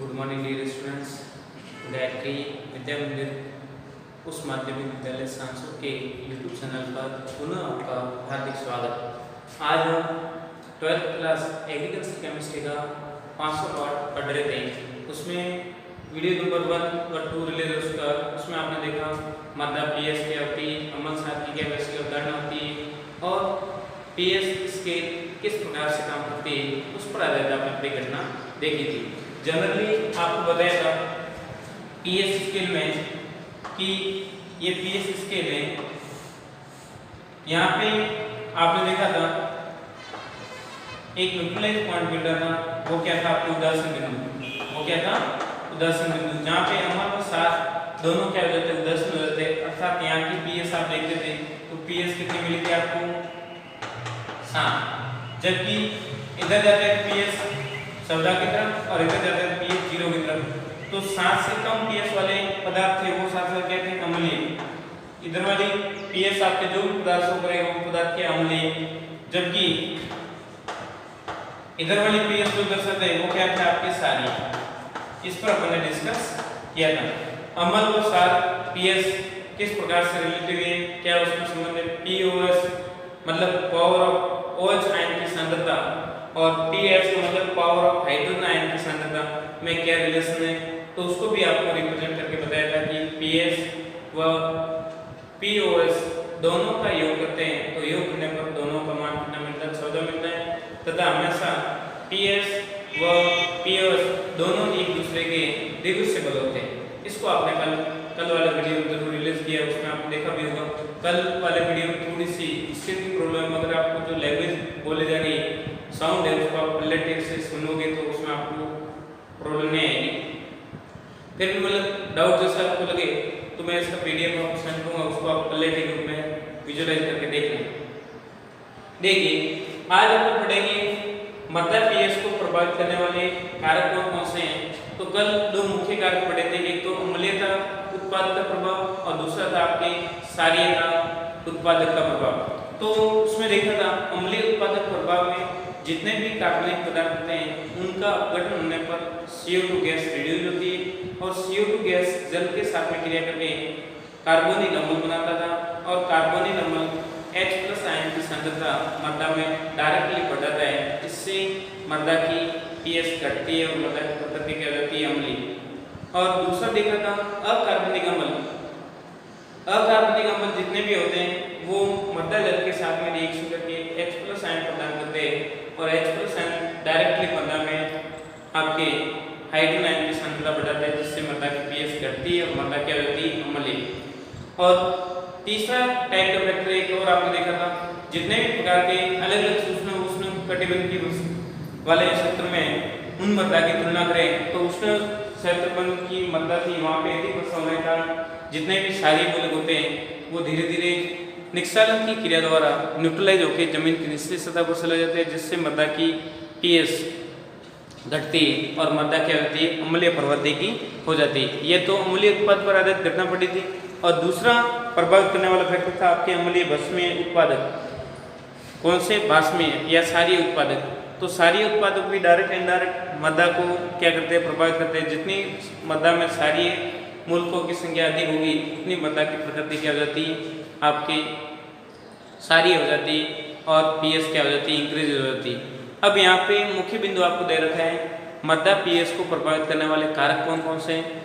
Good morning dear students. Gayatri Vidya Mandir उच्च माध्यमिक विद्यालय सांसद के यूट्यूब चैनल पर पुनः आपका हार्दिक स्वागत। आज हम 12th क्लास एग्रीकल्चर केमिस्ट्री का 500 पार्ट पढ़ रहे थे। उसमें वीडियो नंबर 1 और 2 रिलेटेड उसमें आपने देखा मध्य पीएस क्या होती है, अम्ल साथ की क्या वैसी अवधारणा होती है और पीएस स्केल किस प्रकार से काम करती है, उस पर आधारित आपने अपनी घटना देखी थी। जनरली आपको बताया था पीएस स्केल में कि ये पीएस स्केल है। यहाँ पे आपने देखा था एक न्यूट्रलाइज पॉइंट मिल रहा था, वो क्या था आपको उदासीन बिंदु, वो क्या था उदासीन बिंदु, जहाँ पे अम्ल और साथ दोनों क्या हो जाते उदासीन हो जाते, अर्थात यहाँ की पीएस आप देखते थे तो पीएस कितनी मिली थी आपको 7, जबकि इधर जाते हैं पीएस 14 की तरफ और इधर जाते हैं पीएस 0 की तरफ। तो 7 से कम पीएस वाले पदार्थ थे वो साथ क्या थे अम्लीय। इधर वाली पीएस आपके जो भी पदार्थ शो करेगा वो पदार्थ क्या अम्लीय, जबकि इधर वाली पीएस जो दर्शाते हैं वो क्या था आपके क्षारीय। इस पर अपन ने डिस्कस किया था। अम्ल और क्षार पीएस किस प्रकार से रिलेटिव है, क्या उसमें संबंध है, पीओएस मतलब पावर ऑफ OH आयन की सांद्रता और पीएच मतलब पावर ऑफ हाइड्रोजन आयन की सांद्रता में क्या रिलेशन है, तो उसको भी आपको रिप्रेजेंट करके बताया था कि पीएच व पीओएस दोनों का योग करते हैं तो योग करने पर दोनों का मान कितना मिलता है 14 मिलता है, तथा हमेशा पीएच व पीओएस दोनों एक दूसरे के रिवर्सिबल होते हैं। इसको आपने कल वाले वीडियो में जरूर रिलीज किया, उसमें आपने देखा भी होगा। कल वाले वीडियो में थोड़ी सी स्क्रीन प्रॉब्लम, अगर आपको जो लैंग्वेज बोले जा रही साउंड है उसको आप पल्ले टेक से सुनोगे तो उसमें आपको प्रॉब्लम नहीं आएगी। फिर भी मतलब डाउट जैसा आपको लगे तो मैं इसका पीडीएफ आपको सेंड करूंगा, उसको आप पल्ले के रूप में विजुअलाइज करके देख लें। देखिए आज हम पढ़ेंगे मध्य पीएस को प्रभावित करने वाले कारक कौन कौन से हैं। तो कल दो मुख्य कारक पढ़े थे, एक तो अम्लीयता उत्पादक का प्रभाव और दूसरा था आपके क्षारीयता उत्पादक का प्रभाव। तो उसमें देखा था अम्लीय उत्पादक प्रभाव में जितने भी कार्बनिक पदार्थ होते हैं उनका अपघटन होने पर CO2 गैस रिड्यूस होती है और CO2 गैस जल के साथ में क्रिया करके कार्बोनिल अम्ल बनाता था और कार्बोनिल अम्ल H+ आयन की सांद्रता मृदा में डायरेक्टली बढ़ जाता है। इससे मृदा की पीएस घटती है और मृदा की प्रकृति क्या हो जाती है अम्लीय। और दूसरा देखा था अकार्बनिक अम्ल। अकार्बनिक अम्ल जितने भी होते हैं वो मृदा जल के साथ में रिएक्शन करके H+ आयन प्रदान करते हैं और H+ आयन डायरेक्टली मृदा में आपके हाइड्रोजन आयन की सांद्रता बढ़ाते हैं, जिससे मृदा की पीएस घटती है और मृदा क्या होती है अम्लीय। और तीसरा टाइप का फैक्टर एक और आपने देखा था, जितने भी प्रकार के अलग अलग उष्ण कटिबंधीय वाले क्षेत्र में उन मृदा की तुलना करें तो उष्ण क्षेत्रबंध की मृदा थी वहाँ पे अधिक वर्षा होने का जितने भी क्षारीय मूलक होते हैं वो धीरे धीरे निक्षालन की क्रिया द्वारा न्यूट्रलाइज होकर जमीन की निचली सतह पर चले जाते हैं, जिससे मृदा की पीएस घटती है और मृदा क्या होती है अम्लीय प्रवृत्ति की हो जाती है। ये तो अम्लीय उत्पाद पर आधारित घटना पड़ी थी। और दूसरा प्रभावित करने वाला फैक्टर था आपके अम्लीय भस्मीय उत्पादक। कौन से? भस्मीय या क्षारीय उत्पादक। तो क्षारीय उत्पादक भी डायरेक्ट इनडायरेक्ट मृदा को क्या करते हैं प्रभावित करते हैं। जितनी मृदा में क्षारीय मूलकों की संख्या अधिक होगी उतनी मृदा की प्रकृति क्या हो जाती है आपकी क्षारीय हो जाती है और पीएस क्या हो जाती है इंक्रीज हो जाती है। अब यहाँ पे मुख्य बिंदु आपको दे रखा है मृदा पीएस को प्रभावित करने वाले कारक कौन कौन से हैं।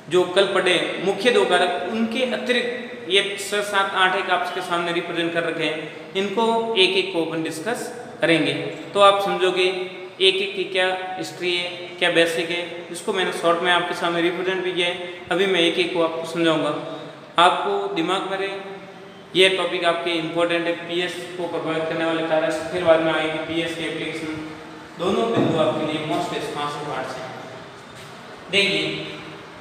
जो कल पढ़े मुख्य दो कारक, उनके अतिरिक्त ये 6, 7, 8 एक आपके सामने रिप्रेजेंट कर रखे हैं, इनको एक एक को अपन डिस्कस करेंगे तो आप समझोगे एक एक की क्या हिस्ट्री है, क्या बेसिक है। इसको मैंने शॉर्ट में आपके सामने रिप्रेजेंट भी किया है, अभी मैं एक एक को आपको समझाऊंगा। आपको दिमाग में रहे ये टॉपिक आपके इंपॉर्टेंट है, पीएस को प्रभावित करने वाले कारक, फिर बाद में आएंगे पीएस के एप्लीकेशन। दोनों बिंदु आपके लिए मोस्ट एसेंशियल पार्ट्स हैं। देखिए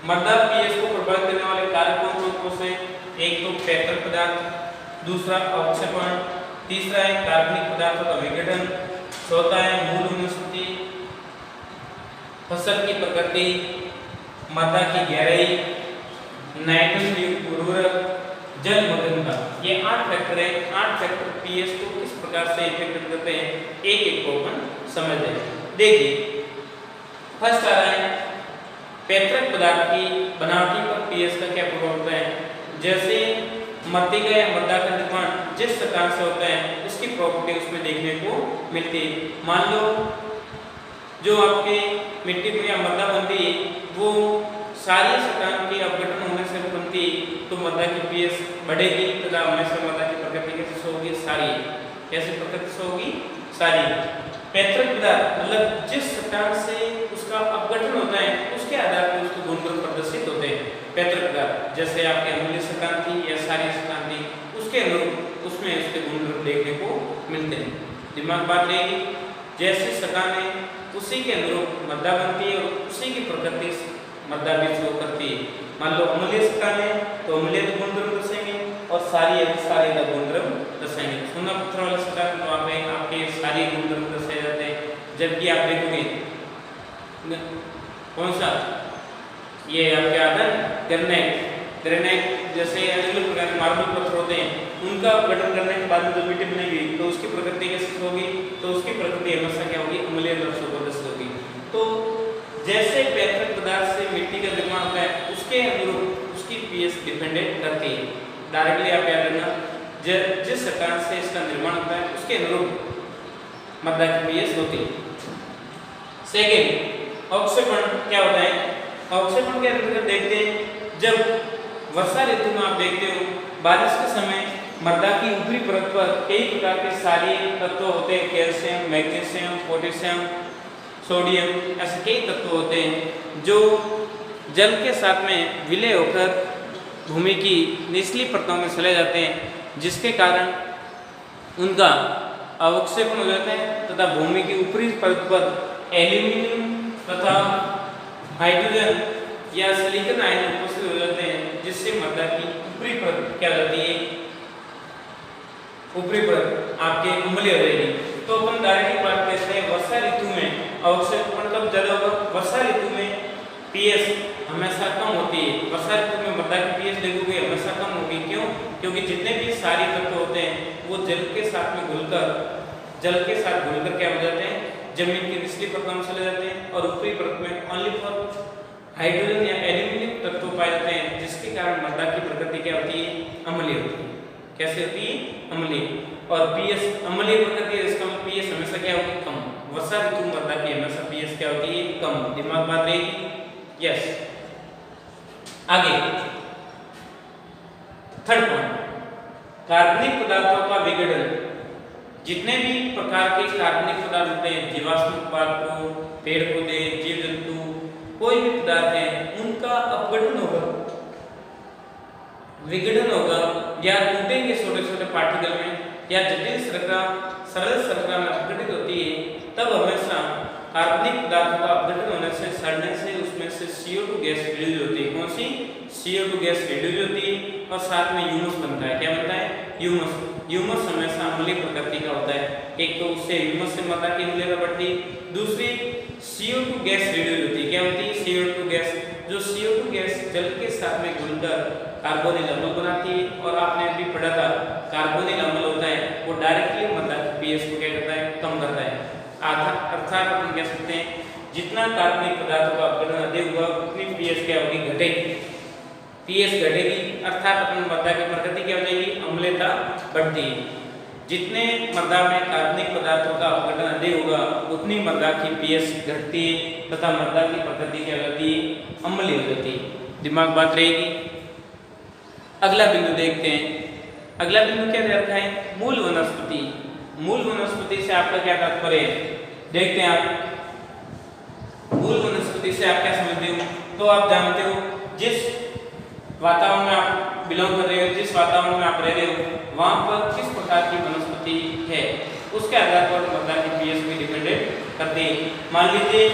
मृदा पीएस को प्रभावित करने वाले कारक कौन कौन से? एक तो पेपर पदार्थ, दूसरा अवक्षेपण, तीसरा है कार्बनिक पदार्थों का विघटन, चौथा है मूल वनस्पति, फसल की प्रकृति, मृदा की गहराई, नाइट्रोजन युक्त उर्वरक, जल मग्नता। ये 8 फैक्टर है। 8 फैक्टर पीएस को किस प्रकार से इफेक्ट करते हैं एक एक को अपन समझ लें। देखिए फर्स्ट आ रहा है पैतृक पदार्थ की बनावटी पर पीएच का क्या प्रभाव होता है। जैसे मृतिका या मृदा का निर्माण जिस प्रकार से होता है उसकी प्रॉपर्टी उसमें देखने को मिलती है। मान लो जो आपके मिट्टी पर या मृदा बनती है वो सारी सतान के अपघटन होने से बनती तो मृदा की पीएच बढ़ेगी तथा हमेशा मृदा की प्रकृति कैसे होगी सारी, कैसे प्रकृति से होगी सारी। पैतृक पदार्थ मतलब जिस सतान से उसका अपघटन होता है उसके आधार पर उसके गुणधर्म प्रदर्शित होते हैं। पैतृक पदार्थ जैसे आपके अम्लीय सतान थी या सारी सतान थी उसके अनुरूप उसमें उसके गुणधर्म देखने को मिलते हैं। दिमाग बात रहेगी जैसे सतान है उसी के अनुरूप मृदा बनती है और उसी की प्रकृति मृदा भी शो करती है। मान लो अम्लीय सतान है तो अम्लीय गुणधर्म दर्शाएंगे और सारी का गुणधर्म दर्शाएंगे। सोना पत्थर वाले सतान तो आपके सारी गुणधर्म दर्शाए जाते हैं। जबकि आप देखोगे कौन सा ये आपके आता है ग्रेनाइट जैसे अलग अलग प्रकार के मार्बल पत्थर होते हैं उनका गठन करने के बाद में जो मिट्टी बनेगी तो उसकी प्रकृति कैसी होगी तो उसकी प्रकृति हमेशा क्या होगी अम्लीय द्रव्य प्रदर्शित होगी। तो जैसे पैतृक पदार्थ से मिट्टी का निर्माण होता है उसके अनुरूप उसकी पीएच डिपेंडेंट करती है। डायरेक्टली आप याद रखना जिस प्रकार से इसका निर्माण होता है उसके अनुरूप मृदा की पीएच होती है। सेकेंड अवक्षेपण क्या होता है। अवक्षेपण के अंतर्गत देखते हैं जब वर्षा ऋतु में आप देखते हो बारिश के समय मृदा की ऊपरी परत पर कई प्रकार के सारे तत्व होते हैं, कैल्शियम, मैग्नीशियम, पोटेशियम, सोडियम ऐसे कई तत्व होते हैं जो जल के साथ में विलय होकर भूमि की निचली परतों में चले जाते हैं जिसके कारण उनका अवक्षेपण हो जाता है तथा भूमि की ऊपरी परत पर एल्यूमिनियम तथा हाइड्रोजन या सिलिकॉन आयन उपस्थित हो जाते हैं जिससे मृदा की ऊपरी परत क्या जाती है ऊपरी परत आपके अम्लीय हो जाएगी। तो अपन डायरेक्टली बात करते हैं वर्षा ऋतु में अवक्षेपण कब ज्यादा होगा। वर्षा ऋतु में पीएच हमेशा कम होती है। वर्षा ऋतु में मृदा की पीएच देखोगे हमेशा कम होगी। क्यों? क्योंकि जितने भी सारी तत्व होते हैं वो जल के साथ घुलकर क्या हो जाते हैं जमीन की निचली परतों में चले जाते हैं और ऊपरी परत में ओनली फॉर हाइड्रोजन या एल्यूमिनियम तत्व पाए जाते हैं जिसके कारण मृदा की प्रकृति क्या होती है अम्लीय होती है। कैसे होती है अम्लीय। और पीएच अम्लीय प्रकृति है इसका मतलब पीएच हमेशा क्या होगी कम। वर्षा ऋतु मृदा की हमेशा पीएच क्या होती है कम। दिमाग बात रहेगी। यस आगे थर्ड पॉइंट कार्बनिक पदार्थों का विघटन। जितने भी प्रकार के कार्बनिक पदार्थ होते हैं जीवाश्म पदार्थ पेड़ पौधे जीव जंतु कोई भी पदार्थ है उनका अपघटन होगा विघटन होगा या टूटेंगे छोटे छोटे पार्टिकल में या जटिल सरल श्रृंखला में अपघटित होती है तब हमेशा कार्बनिक पदार्थों का अपघटन होने से सड़ने से उसमें से CO2 गैस रिलीज होती है। कौन सी CO2 गैस रिलीज होती है और साथ में ह्यूमस बनता है। क्या बनता है ह्यूमस हमेशा अम्लीय प्रकृति का होता है। एक तो उससे ह्यूमस से मृदा की अम्लीयता बढ़ती है दूसरी CO2 गैस रिलीज होती है। क्या होती है CO2 गैस जो CO2 गैस जल के साथ में घुलकर कार्बोनिल अम्ल बनाती है और आपने अभी पढ़ा था कार्बोनिल अम्ल होता है वो डायरेक्टली मृदा की पीएच को क्या करता है कम करता है। अर्थात अपन कह सकते हैं जितना कार्बनिक पदार्थों का अपघटन अधिक होगा उतनी पीएच क्या होगी घटेगी। पीएच घटेगी अर्थात अपन मृदा की प्रकृति क्या हो जाएगी अम्लता बढ़ती है। जितने मृदा में कार्बनिक पदार्थों का अपघटन अधिक होगा उतनी मृदा की पीएच घटती है तथा मृदा की प्रकृति क्या होती है अम्लीय हो जाती है। दिमाग बात रहेगी। अगला बिंदु देखते हैं। अगला बिंदु क्या दे रखा है मूल वनस्पति। मूल वनस्पति से आपका क्या तात्पर्य है देखते हैं आप। मूल वनस्पति से आप क्या समझते हो तो आप जानते हो जिस वातावरण में आप बिलोंग कर रहे हो जिस वातावरण में आप रह रहे हो वहां पर किस प्रकार की वनस्पति है उसके आधार पर मृदा की पीएच भी डिपेंडेंट करती है। मान लीजिए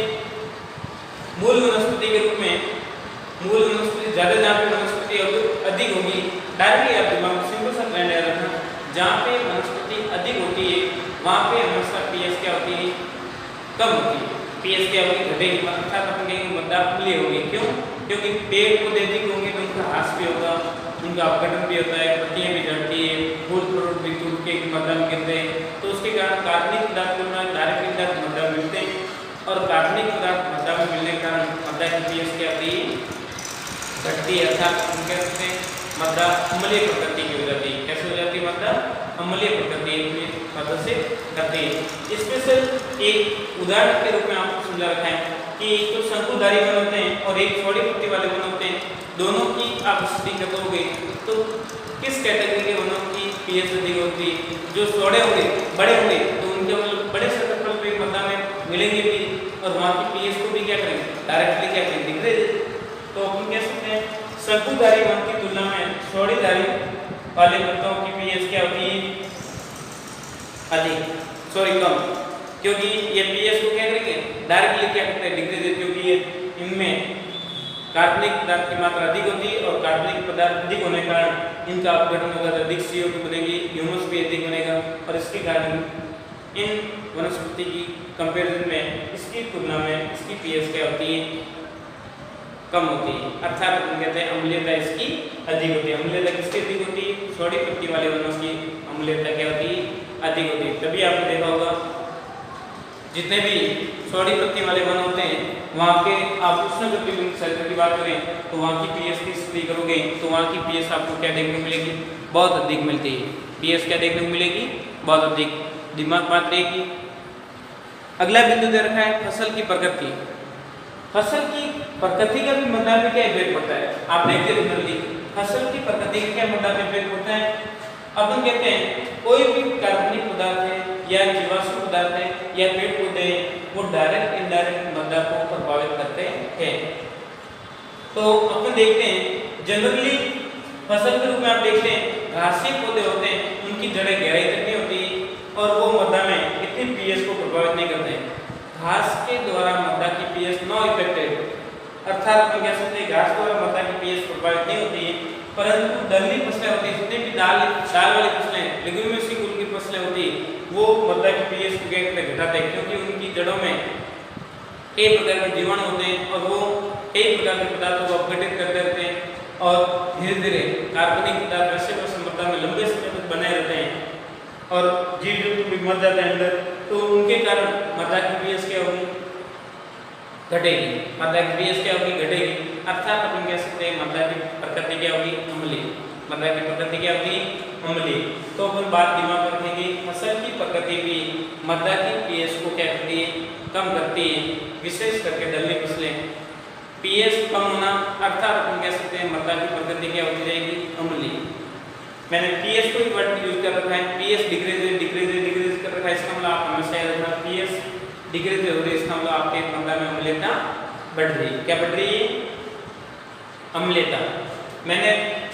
मूल वनस्पति के रूप में मूल वनस्पति ज्यादा जहाँ पे वनस्पति अधिक होगी डायरेक्टली आप दिमाग में सिंपल सा ट्रेंड याद रखना जहाँ पे वनस्पति अधिक होती है वहाँ पे हमेशा पीएच क्या होती है कम होती है। पीएच क्या होगी घटेगी अर्थात अपन कहेंगे मृदा अम्लीय होगी। क्यों? क्योंकि पेड़ पौधे अधिक होंगे तो उनका ह्रास भी होगा उनका अपघटन भी होता है पत्तियां भी झड़ती है फूल फ्रूट भी टूट के मृदा में गिरते हैं तो उसके कारण कार्बनिक पदार्थ डायरेक्ट पदार्थ मृदा में मिलते हैं और कार्बनिक पदार्थ मृदा में मिलने के कारण मृदा की पीएच क्या होती है, घटती है, अर्थात हम कह सकते हैं मृदा अम्लीय प्रकृति की हो जाती है। कैसे हो जाती है मृदा, अम्लीय प्रकृति की मदद से करती है। स्पेशल एक उदाहरण के रूप में आपको समझा रखा है कि जो शंकुधारी वन होते हैं और एक छोटी पत्ती वाले वन होते हैं, दोनों की आप स्थिति करोगे तो किस कैटेगरी के वनों की पीएच अधिक होती है? जो छोटे होंगे, बड़े होंगे, तो उनके मतलब बड़े क्षेत्रफल पे मृदा में मिलेंगे भी और वहाँ की पीएच को भी क्या करेंगे, डायरेक्टली क्या करेंगे, डिग्रेड। तो अपन कह सकते हैं शंकुधारी वन की तुलना में छोड़ीधारी वाले पत्तों की पीएच क्या होती है, अधिक, कम, क्योंकि ये पीएच को क्या करेंगे, डायरेक्टली क्या करते हैं, डिग्रेड, क्योंकि ये इनमें कार्बनिक पदार्थ की मात्रा अधिक होती है और कार्बनिक पदार्थ अधिक होने के कारण इनका अपघटन होगा, अधिक CO2 बनेगी, ह्यूमस भी अधिक बनेगा और इसके कारण इन वनस्पति की कंपैरिजन में इसकी तुलना में इसकी पीएच क्या होती है, कम होती है। अर्थात हम कहते हैं अम्लीयता इसकी अधिक होती है। अम्लीयता किसकी अधिक होती है, छोटी पत्ती वाले वनों की अम्लीयता क्या होती है, अधिक होती है। तभी आपने देखा होगा जितने भी छोटी पत्ती वाले वन होते हैं वहाँ के आप उष्णकटिबंधीय क्षेत्र की बात करें तो वहाँ की पीएच की स्थिति करोगे तो वहाँ की पीएच आपको क्या देखने को मिलेगी, बहुत अधिक मिलती है। पीएच क्या देखने को मिलेगी, बहुत अधिक, दिमाग बात रहेगी। अगला बिंदु दे रखा है फसल की प्रकृति। फसल की प्रकृति का भी मृदा पे क्या इफेक्ट पड़ता है, आप देखते जनरली फसल की प्रकृति का क्या मृदा पे इफेक्ट पड़ता है। अपन कहते हैं कोई भी कार्बनिक पदार्थ है या जीवाश्म पदार्थ है या पेड़ पौधे हैं, वो डायरेक्ट इनडायरेक्ट मृदा को प्रभावित करते हैं। तो अपन देखते हैं जनरली फसल के रूप में आप देखते हैं घासीय पौधे होते हैं, उनकी जड़ें गहराई तक नहीं होती और वो मृदा में इतनी पीएच को प्रभावित नहीं करते हैं। घास के द्वारा मृदा की पीएच नो इफेक्टेड, अर्थात हम कह सकते हैं घास द्वारा मृदा की पीएच प्रभावित नहीं होती है, परंतु दलहनी फसलें होती है, जितनी भी दाल वाली फसलें, लेग्यूमिनेसी कुल की फसलें होती है, वो मृदा की पीएच को क्या करते हैं, घटाते हैं, क्योंकि उनकी जड़ों में कई प्रकार के जीवाणु होते हैं और वो कई प्रकार के पदार्थों को अपघटित करते रहते हैं और धीरे धीरे कार्बनिक पदार्थ वैसे वैसे मृदा में लंबे समय तक बने रहते हैं और जीव जंतु भी मर जाते हैं अंदर, तो उनके कारण मृदा की पीएच क्या होगी, घटेगी। मृदा की पीएच क्या होगी, घटेगी। अर्थात अपन कह सकते हैं मृदा की प्रकृति क्या होगी, अम्लीय। मृदा की प्रकृति क्या होगी, अम्लीय। तो अपन बात दिमाग में रखेंगे फसल की प्रकृति भी मृदा की पीएच को क्या करती है, कम करती है, विशेष करके दलहनी फसलें। पीएच कम होना अर्थात अपन कह सकते हैं मृदा की प्रकृति क्या होती जाएगी, अम्लीय। मैंने पीएच को वर्ड यूज कर रखा है, पीएच डिक्रीज कर रखा है, इसका मतलब आप हमेशा याद रखना पीएच डिक्रीज हो रही है, इसका मतलब आपके मृदा में अम्लीयता बढ़ रही है। क्या बढ़ रही है, अम्लीयता। मैंने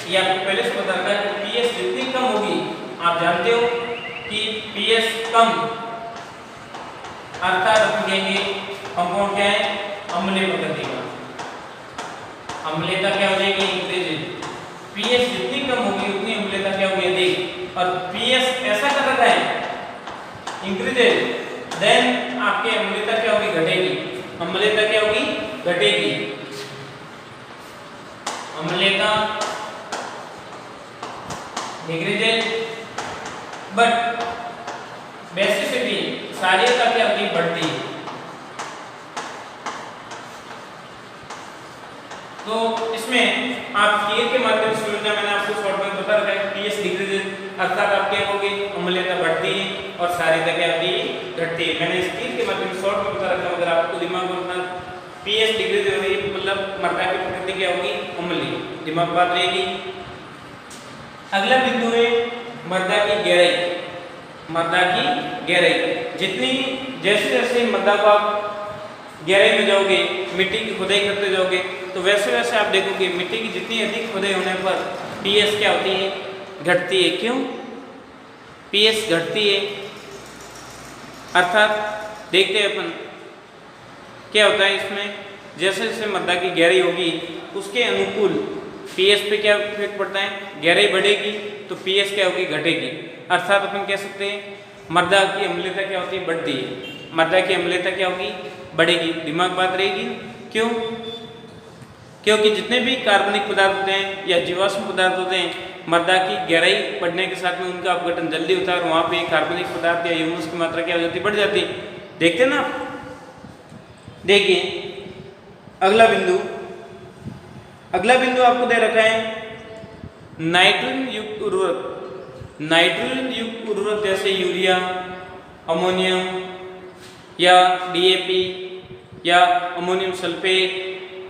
ये आपको पहले से बता रखा है कि पीएच जितनी कम होगी, आप जानते हो कि पीएच कम अर्थात अपन कहेंगे कंपाउंड क्या है, अम्लीय प्रकृति का, अम्लीयता क्या हो जाएगी, इंक्रीज। पीएच जितनी कम होगी उतनी अम्लीयता क्या होगी, अधिक। और पीएच ऐसा कर रखा है इंक्रीजेड, देन आपके अम्लीयता क्या होगी, घटेगी। अम्लीयता क्या होगी, घटेगी। अम्लीयता डिक्रीजेड, बट बेसिसिटी क्षारीयता क्या होगी, बढ़ती। तो इसमें आप केयर के माध्यम से समझना, मैंने आपको शॉर्ट में बता रखा है पीएच डिक्रीजेज अर्थात आप क्या होगी, अम्लीयता बढ़ती है और क्षारीयता क्या होती है, घटती है। मैंने इस केयर के माध्यम से शॉर्ट में बता रखा है, अगर आपको दिमाग में रखना पीएच डिक्रीज हो रही है मतलब मृदा की प्रकृति क्या होगी, अम्लीय, दिमाग बात रहेगी। अगला बिंदु है मृदा की गहराई। मृदा की गहराई जितनी जैसे जैसे मृदा को आप गहराई में जाओगे, मिट्टी की खुदाई करते जाओगे, तो वैसे वैसे आप देखोगे मिट्टी की जितनी अधिक खुदाई होने पर पीएच क्या होती है, घटती है। क्यों पीएच घटती है, अर्थात देखते हैं अपन क्या होता है इसमें, जैसे जैसे मृदा की गहराई होगी उसके अनुकूल पीएच पे क्या इफेक्ट पड़ता है, गहराई बढ़ेगी तो पीएच क्या होगी, घटेगी। अर्थात अपन कह सकते हैं मृदा की अम्लीयता क्या होती है, बढ़ती है। मृदा की अम्लीयता क्या होगी, बढ़ेगी, दिमाग बात रहेगी। क्यों, क्योंकि जितने भी कार्बनिक पदार्थ होते हैं या जीवाश्म पदार्थ होते हैं, मृदा की गहराई बढ़ने के साथ में उनका अपघटन जल्दी होता है और वहाँ पे कार्बनिक पदार्थ या ह्यूमस की मात्रा क्या हो जाती है, बढ़ जाती है। देखते ना, देखिए अगला बिंदु आपको दे रखा है नाइट्रोजन युक्त उर्वरक जैसे यूरिया, अमोनियम या डीएपी या अमोनियम सल्फेट,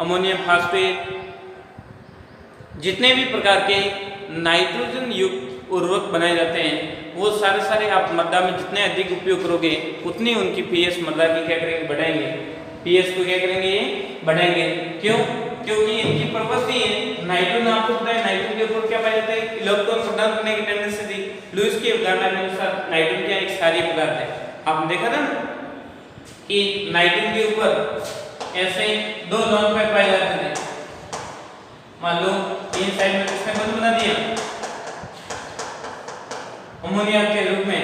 अमोनियम फास्फेट, जितने भी प्रकार के नाइट्रोजन युक्त उर्वरक बनाए जाते हैं वो सारे आप मृदा में जितने अधिक उपयोग करोगे उतनी उनकी पीएच मृदा की क्या करेंगे, बढ़ाएंगे। पीएच को क्या करेंगे, ये बढ़ाएंगे। क्यों? क्योंकि इनकी प्रवृत्ति है। नाइट्रोजन आपको पता है नाइट्रोजन के ऊपर क्या पाया जाता है, इलेक्ट्रॉन प्रदान करने की टेंडेंसी थी। लुईस की अवधारणा के अनुसार नाइट्रोजन क्या एक क्षारीय पदार्थ है। आपने देखा था ना कि नाइट्रोजन के ऊपर ऐसे 2 लोन पेयर पाए जाते थे। मान लो इन साइड में किसने बंद बना दिया अमोनिया के रूप में,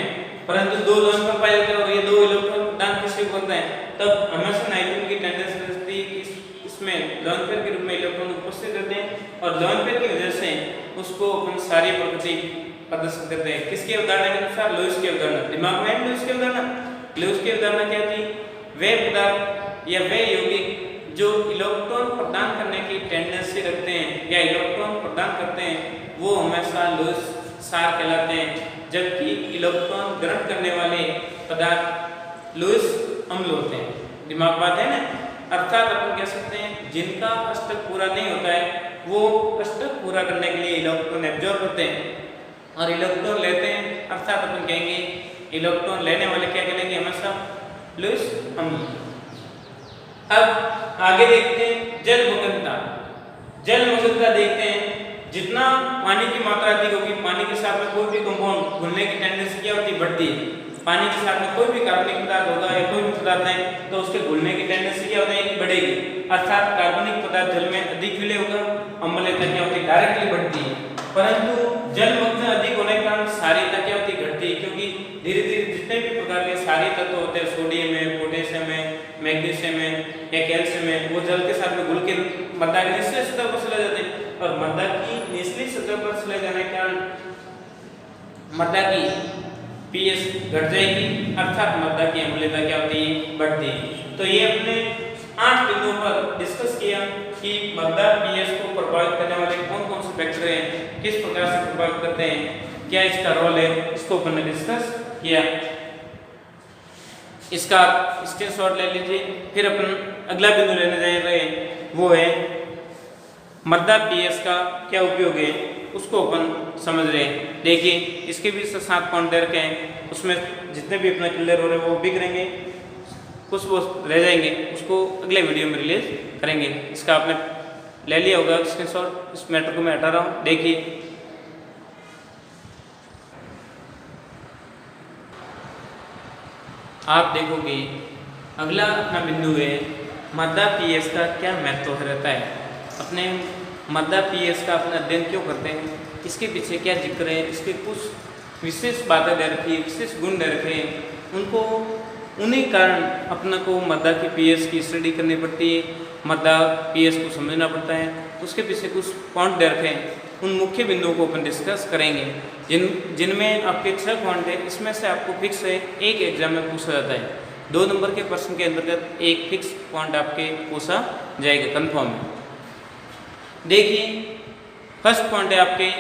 परंतु 2 लोन पेयर पाए जाते हैं और ये 2 इलेक्ट्रॉन प्रदान किससे करते हैं, तब हमेशा नाइट्रोजन की टेंडेंसी रहती है कि इसमें लोन पेयर के रूप में इलेक्ट्रॉन उपस्थित रहते हैं और लोन पेयर की वजह से उसको अपन सारी प्रकृति प्रदर्शित करते हैं। किसकी अवधारणा के अनुसार, लुईस की अवधारणा। दिमाग में लुईस की अवधारणा क्या थी, वे पदार्थ या वे यौगिक जो इलेक्ट्रॉन प्रदान करने की टेंडेंसी रखते हैं या इलेक्ट्रॉन प्रदान करते हैं वो हमेशा लुईस क्षार कहलाते हैं, जबकि इलेक्ट्रॉन ग्रहण करने वाले पदार्थ लुईस अम्ल होते हैं। दिमाग बात है ना। अर्थात अपन कह सकते हैं जिनका अष्टक पूरा नहीं होता है वो अष्टक पूरा करने के लिए इलेक्ट्रॉन एब्जॉर्ब करते हैं और इलेक्ट्रॉन लेते हैं, अर्थात अपन कहेंगे इलेक्ट्रॉन लेने वाले क्या कहलाएंगे, हमेशा लुईस अम्ल। अब आगे देखते हैं जल मग्नता देखते हैं। जितना पानी की मात्रा अधिक होगी, पानी के साथ में कोई भी कंपाउंड घुलने की टेंडेंसी क्या होती है, बढ़ती है। पानी के साथ में कोई भी कार्बनिक पदार्थ होगा या कोई भी पदार्थ है तो उसके घुलने की टेंडेंसी क्या होती है, बढ़ेगी। अर्थात कार्बनिक पदार्थ जल में अधिक विलय होगा, अम्लता क्या होती है, डायरेक्टली बढ़ती है। परंतु जलमग्न अधिक होने के कारण क्षारीयता क्या होती है, घटती है, क्योंकि धीरे धीरे जितने भी प्रकार के क्षारीय तत्व होते हैं, सोडियम है, पोटेशियम है, मैग्नीशियम है या कैल्शियम है, वो जल के साथ में घुल के मृदा की निचली सतह पर चले जाते हैं और मृदा की निचली सतह पर चले जाने के कारण मृदा की पीएच घट जाएगी, अर्थात मृदा की अम्लता क्या होती है, बढ़ती है। तो ये अपने 8 बिंदुओं पर डिस्कस किया कि मृदा पीएच को प्रभावित करने वाले कौन कौन से फैक्टर हैं, किस प्रकार से प्रभावित करते हैं, क्या इसका रोल है, इसको अपन ने डिस्कस किया। इसका स्क्रीनशॉट ले लीजिए। फिर अपन अगला बिंदु लेने जा रहे हैं, वो है मृदा पीएच का क्या उपयोग है, उसको अपन समझ रहे हैं। देखिए इसके भी 7 पॉइंट दे रखे हैं, उसमें जितने भी अपना क्लियर हो रहे हैं वो भी करेंगे, कुछ वो रह जाएंगे उसको अगले वीडियो में रिलीज करेंगे। इसका आपने ले लिया होगा स्क्रीनशॉट। इस मैटर को मैं हटा रहा हूँ। देखिए आप देखोगे अगला अपना बिंदु है मृदा पीएच का क्या महत्व रहता है। अपने मृदा पीएच का अपना अध्ययन क्यों करते हैं, इसके पीछे क्या जिक्र है, इसके कुछ विशेष बातें दे रखी है, विशेष गुण दे रखे हैं, उनको उन्हीं कारण अपना को मृदा की पीएच की स्टडी करनी पड़ती है, मृदा पीएच को समझना पड़ता है। उसके पीछे कुछ पॉइंट दे रखे हैं, उन मुख्य बिंदुओं को अपन डिस्कस करेंगे, जिनमें आपके 6 पॉइंट है। इसमें से आपको फिक्स है एक एग्जाम में पूछा जाता है, 2 नंबर के प्रश्न के अंतर्गत एक फिक्स पॉइंट आपके पूछा जाएगा कंफर्म है। देखिए फर्स्ट पॉइंट है आपके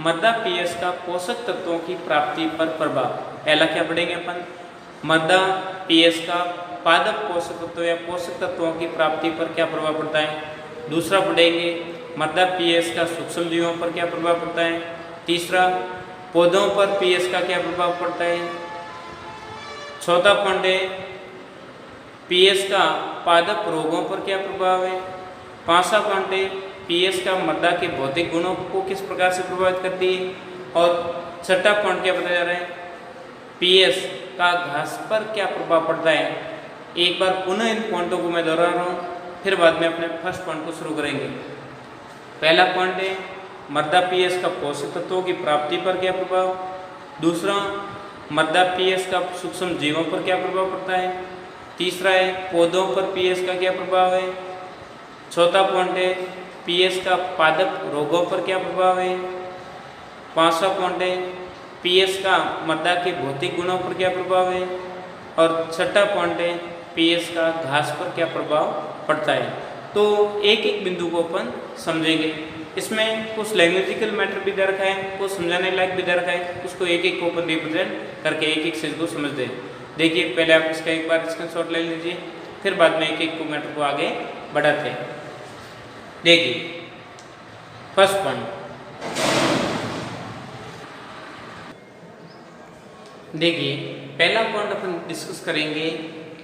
मृदा पीएच का पोषक तत्वों की प्राप्ति पर प्रभाव। पहला क्या पढ़ेंगे अपन, मृदा पीएच का पादप पोषक तत्व या पोषक तत्वों की प्राप्ति पर क्या प्रभाव पड़ता है। दूसरा पढ़ेंगे मृदा पीएच का सूक्ष्म जीवों पर क्या प्रभाव पड़ता है। तीसरा पौधों पर पीएच का क्या प्रभाव पड़ता है। चौथा पॉइंट है पीएच का पादप रोगों पर क्या प्रभाव है। पांचवा पॉइंट है पीएच का मृदा के भौतिक गुणों को किस प्रकार से प्रभावित करती है। और छठा पॉइंट क्या बताया जा रहा है, पीएच का घास पर क्या प्रभाव पड़ता है। एक बार पुनः इन पॉइंटों को मैं दोहरा रहा हूँ, फिर बाद में अपने फर्स्ट पॉइंट को शुरू करेंगे। पहला पॉइंट है मृदा पीएच का पोषक तत्वों की प्राप्ति पर क्या प्रभाव। दूसरा मृदा पीएच का सूक्ष्म जीवों पर क्या प्रभाव पड़ता है। तीसरा है पौधों पर पीएच का क्या प्रभाव है। चौथा पॉइंट है पीएच का पादप रोगों पर क्या प्रभाव है। पांचवा पॉइंट है पीएच का मृदा के भौतिक गुणों पर क्या प्रभाव है। और छठा पॉइंट है पीएच का घास पर क्या प्रभाव पड़ता है। तो एक एक बिंदु को अपन समझेंगे। इसमें कुछ लैंग्वेजिकल मैटर भी दे रखा है, कुछ समझाने लायक भी दे रखा है, उसको एक एक को अपन रिप्रेजेंट करके एक एक चीज़ को समझते हैं। देखिए पहले आप इसका एक बार स्क्रीनशॉट ले लीजिए, फिर बाद में एक एक को मैटर को आगे बढ़ाते हैं। देखिए फर्स्ट पॉइंट, देखिए पहला पॉइंट अपन डिस्कस करेंगे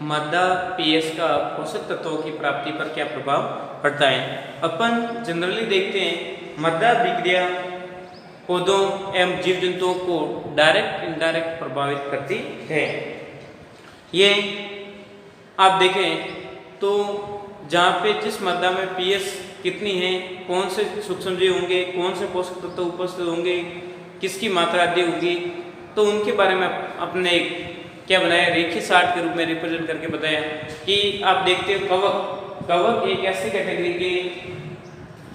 मृदा पीएच का पोषक तत्वों की प्राप्ति पर क्या प्रभाव पड़ता है। अपन जनरली देखते हैं मृदा विक्रिया पौधों एवं जीव जंतुओं को डायरेक्ट इनडायरेक्ट प्रभावित करती है। ये आप देखें तो जहाँ पे जिस मृदा में पीएच कितनी है, कौन से सूक्ष्मजीव होंगे, कौन से पोषक तत्व उपस्थित होंगे, किसकी मात्रा अधिक होगी, तो उनके बारे में अपने क्या बनाया, रेखीय चार्ट के रूप में रिप्रेजेंट करके बताया कि आप देखते हो कवक, कवक एक ऐसी कैटेगरी के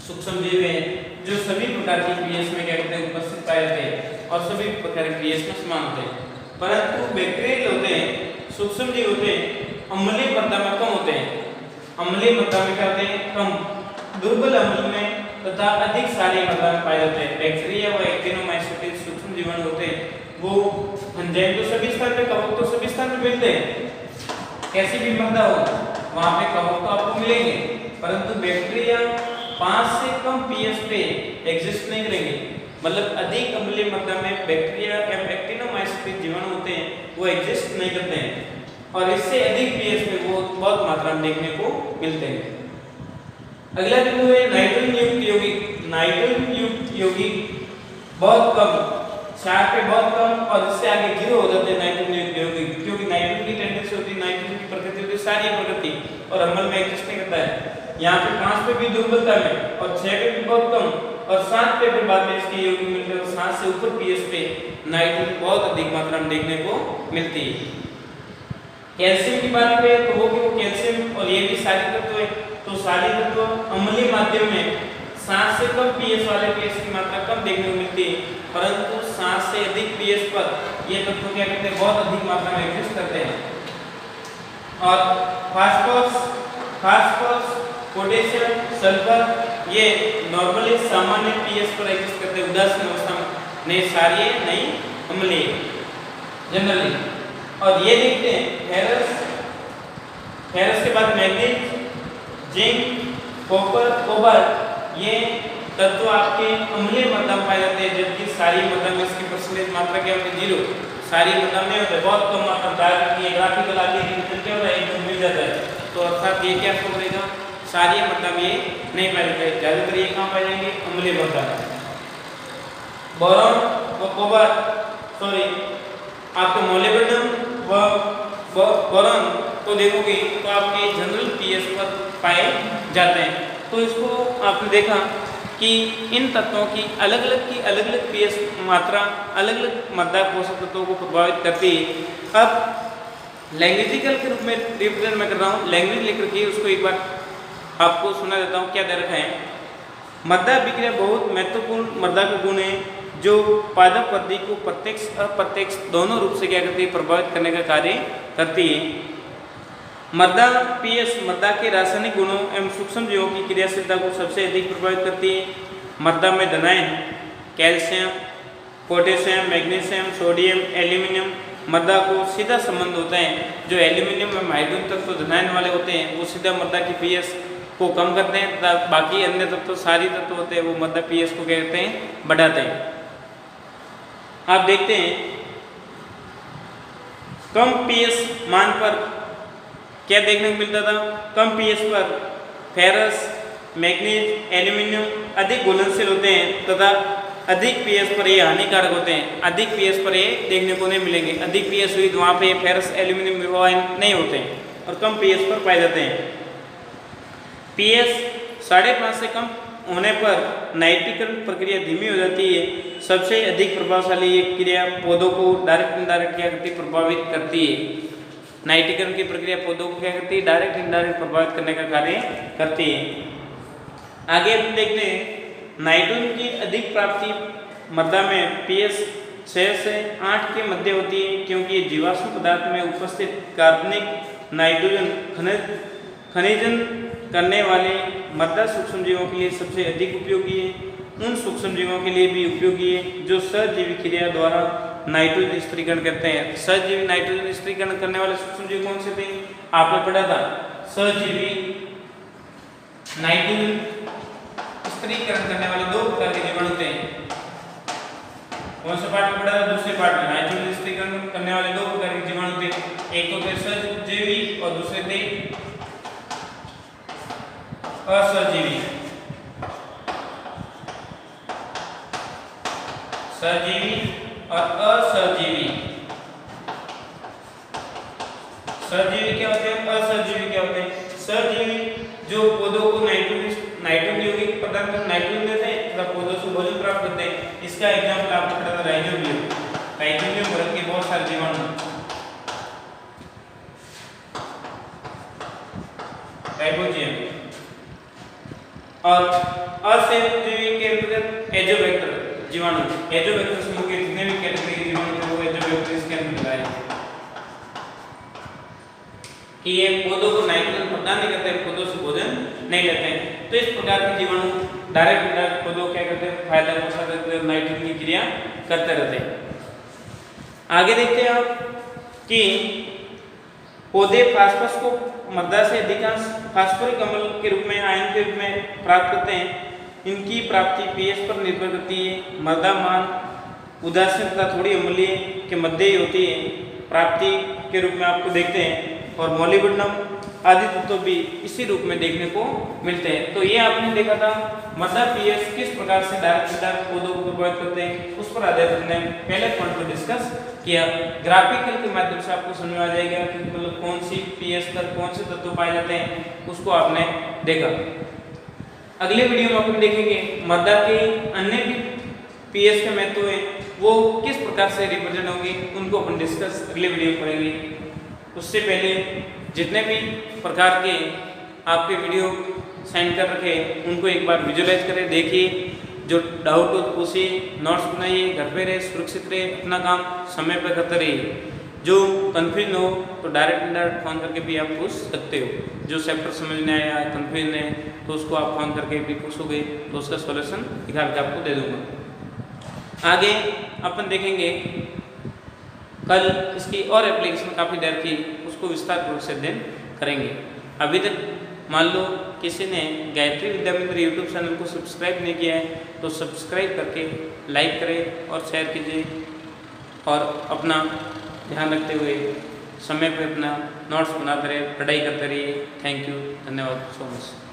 सूक्ष्मजीव हैं जो सभी प्रकार की पीएच में क्या कहते हैं उपस्थित पाए जाते हैं और सभी प्रकार के पीएच में समान होते हैं। परंतु बैक्टीरियल होते हैं, सूक्ष्मजीव होते हैं, अम्लीय मृदा में कम होते हैं। अम्लीय मृदा में क्या होते हैं, कम, दुर्बल अम्ल में तथा अधिक सारी मृदा में पाए जाते हैं। बैक्टीरिया व एक्टिनोमाइसीट्स सूक्ष्म जीवाणु होते हैं, वो एंजाइम तो सभी स्थान पे, कवक तो सभी स्थान पे मिलते हैं। कैसी भी मृदा हो वहां पे कवक तो आपको मिलेंगे, परंतु बैक्टीरिया 5 से कम पीएच पे एग्जिस्ट नहीं करेंगे। मतलब अधिक अम्लीय मृदा में बैक्टीरिया एवं एक्टिनोमाइसीट्स जीवाणु होते हैं वो एग्जिस्ट नहीं करते हैं और इससे अधिक पीएच में वो बहुत मात्रा में देखने को मिलते हैं। अगला बिंदु है नाइट्रोजन युक्त यौगिक। नाइट्रोजन युक्त यौगिक बहुत कम, 4 पे बहुत कम और इससे आगे 0 हो जाते हैं नाइट्रोजन युक्त यौगिक, क्योंकि नाइट्रोजन की टेंडेंसी होती है, नाइट्रोजन की प्रकृति होती है सारी प्रकृति और अम्ल में एग्जिस्ट नहीं करता है। यहाँ पे 5 पे भी दुर्बलता में और 6 पे भी बहुत कम और 7 पे भी बाद में इसके यौगिक मिलते हैं और 7 से ऊपर पीएच पे नाइट्रोजन बहुत अधिक मात्रा में देखने को मिलती है। कैल्शियम की बात करें तो वो कैल्शियम और ये भी सारी तत्व है, तो सारी तत्व अम्लीय माध्यम में 7 से कम पीएच वाले पीएच की मात्रा कम देखने को मिलती है, परंतु 7 से अधिक पीएच पर ये तत्व क्या कहते हैं बहुत अधिक मात्रा में एग्जिस्ट करते हैं। और फास्फोरस, पोटेशियम, सल्फर ये नॉर्मली सामान्य पीएच पर एग्जिस्ट करते हैं, उदासीन अवस्था में, नहीं क्षारीय नहीं अम्लीय जनरली। और ये देखते हैं फेरस के बाद मैग्नीज, जिंक, कॉपर, कोबाल्ट ये तत्व आपके अम्लीय मृदा में पाए जाते हैं, जबकि सारी मृदा में इसकी परसेंटेज मात्रा क्या होती है 0। सारी मृदा में होता है बहुत कम मात्रा में, ग्राफिकल आगे क्या होता है एकदम मिल जाता है, तो अर्थात ये क्या शो करेगा सारी मृदा में ये नहीं पाए जाते हैं, ज्यादातर ये कहाँ पाए जाएंगे अम्लीय मृदा में। बोरॉन व कोबाल्ट आपके मोलिब्डेनम व बोरॉन को देखोगे तो आपके जनरल पीएच पर पाए जाते हैं। तो इसको आपने देखा कि इन तत्वों की अलग अलग पीएच मात्रा अलग अलग मृदा पोषक तत्वों को प्रभावित करती है। अब लैंग्वेजिकल के रूप में रिप्रेजेंट मैं कर रहा हूँ, लैंग्वेज लिख रखी है, उसको एक बार आपको सुना देता हूँ क्या दे रखा है। मृदा विक्रिया बहुत महत्वपूर्ण मृदा के गुण है जो पादप वृद्धि को प्रत्यक्ष अप्रत्यक्ष दोनों रूप से क्या करती है प्रभावित करने का कार्य करती है। मृदा पीएच मृदा के रासायनिक गुणों एवं सूक्ष्म जीवों की क्रियाशीलता को सबसे अधिक प्रभावित करती है। मृदा में धनायन calcium, potassium, magnesium, sodium, aluminium मृदा को सीधा संबंध होता है। जो एल्यूमिनियम एवं हाइड्रोजन तत्व धनायन वाले होते हैं वो सीधा मृदा की पीएच को कम करते हैं, तथा बाकी अन्य तत्व सारी तत्व होते हैं वो मृदा पीएच को क्या कहते हैं बढ़ाते हैं। आप देखते हैं कम पीएच मान पर क्या देखने को मिलता था, कम पीएच पर फेरस, मैग्नीज, एल्यूमिनियम अधिक घुलनशील होते हैं तथा अधिक पीएच पर ये हानिकारक होते हैं। अधिक पीएच पर ये देखने को नहीं मिलेंगे, अधिक पीएच हुई तो वहाँ पे फेरस, एल्यूमिनियम नहीं होते हैं और कम पीएच पर पाए जाते हैं। पीएच 5.5 से कम होने पर नाइट्रीकरण प्रक्रिया धीमी हो जाती है। सबसे अधिक प्रभावशाली ये क्रिया पौधों को डायरेक्ट इनडायरेक्ट क्या करती है प्रभावित करती है। नाइट्रीकरण की प्रक्रिया पौधों को क्या करती है डायरेक्ट इनडायरेक्ट प्रभावित करने का कार्य करती है। आगे हम देखते हैं नाइट्रोजन की अधिक प्राप्ति मृदा में पीएच 6 से 8 के मध्य होती है, क्योंकि ये जीवाश्म पदार्थ में उपस्थित कार्बनिक नाइट्रोजन खनिजन करने वाले मृदा सूक्ष्मजीवों के लिए सबसे अधिक उपयोगी है, उन सूक्ष्मजीवों के लिए भी उपयोगी है जो सहजीवी क्रिया द्वारा नाइट्रोजन स्थिरीकरण करते हैं। सहजीवी नाइट्रोजन स्थिरीकरण करने वाले सूक्ष्मजीव कौन से थे? आपने पढ़ा था सहजीवी नाइट्रोजन स्थिरीकरण करने वाले दो प्रकार के जीवाणु थे। कौन से पार्ट में पढ़ा था? दूसरे पार्ट में। नाइट्रोजन स्थिरीकरण करने वाले दो प्रकार के जीवाणु थे, एक तो थे सहजीवी और दूसरे थे असहजीवी। सहजीवी और असहजीवी। सहजीवी क्या होते हैं? असहजीवी क्या होते हैं? सहजीवी जो पौधों को नाइट्रोजन यौगिक पदार्थ नाइट्रोजन देते हैं तथा पौधों से भोजन प्राप्त करते हैं। इसका एग्जांपल आपको पढ़ा था राइजोबियम। राइजोबियम वर्ग के बहुत सारे जीवाणु, राइबोजियम। और असहजीवी के अंतर्गत एजोबैक्टर जीवाणु। एजोबैक्टर समूह के जितने भी कैटेगरी के जीवाणु हैं वो एजोबैक्टर इसके अंदर आए हैं कि ये पौधों को नाइट्रोजन प्रदान नहीं करते, पौधों से भोजन नहीं लेते हैं। तो इस प्रकार के जीवाणु डायरेक्ट पौधों क्या करते हैं? फायदा पहुंचा देते हैं, नाइट्रोजन की क्रिया करते रहते हैं। आगे देखते हैं आप कि पौधे फास्फोरस को मृदा से अधिकांश फास्फोरिक अम्ल के रूप में, आयन के रूप में प्राप्त करते हैं। इनकी प्राप्ति पीएच पर निर्भर करती है। मृदा मान उदासीन तथा थोड़ी अम्लीय के मध्य ही होती है। प्राप्ति के रूप में आपको देखते हैं और मॉलिब्डेनम आदि तत्व भी इसी रूप में देखने को मिलते हैं। तो ये आपने देखा था मृदा पीएच किस प्रकार से डायरेक्ट पौधों को प्रभावित करते हैं, उस पर आधारित हमने पहले पॉइंट को डिस्कस किया। ग्राफिकल के माध्यम से आपको समझ में आ जाएगा कि मतलब कौन सी पीएच पर कौन से तत्व पाए जाते हैं, उसको आपने देखा। अगले वीडियो में अपन देखेंगे मृदा के अन्य भी पीएच के महत्व है वो किस प्रकार से रिप्रेजेंट होंगे, उनको अपन डिस्कस अगले वीडियो में करेंगे। उससे पहले जितने भी प्रकार के आपके वीडियो सेंड कर रखे उनको एक बार विजुअलाइज करें, देखिए, जो डाउट हो तो पूछिए, नोट्स बनाइए, घर पे रहे, सुरक्षित रहे, अपना काम समय पर करते रहिए। जो कंफ्यूजन हो तो डायरेक्ट फोन करके भी आप पूछ सकते हो। जो चैप्टर समझ में आया, कंफ्यूजन है, तो उसको आप फोन करके भी पूछोगे तो उसका सॉल्यूशन निकाल के आपको दे दूंगा। आगे अपन देखेंगे कल इसकी और एप्लीकेशन काफ़ी देर की, उसको विस्तार पूर्वक से अध्ययन करेंगे। अभी तक मान लो किसी ने गायत्री विद्या मंदिर यूट्यूब चैनल को सब्सक्राइब नहीं किया है तो सब्सक्राइब करके लाइक करें और शेयर कीजिए और अपना ध्यान रखते हुए समय पर अपना नोट्स बनाते रहे, पढ़ाई करते रहिए। थैंक यू, धन्यवाद सो मच।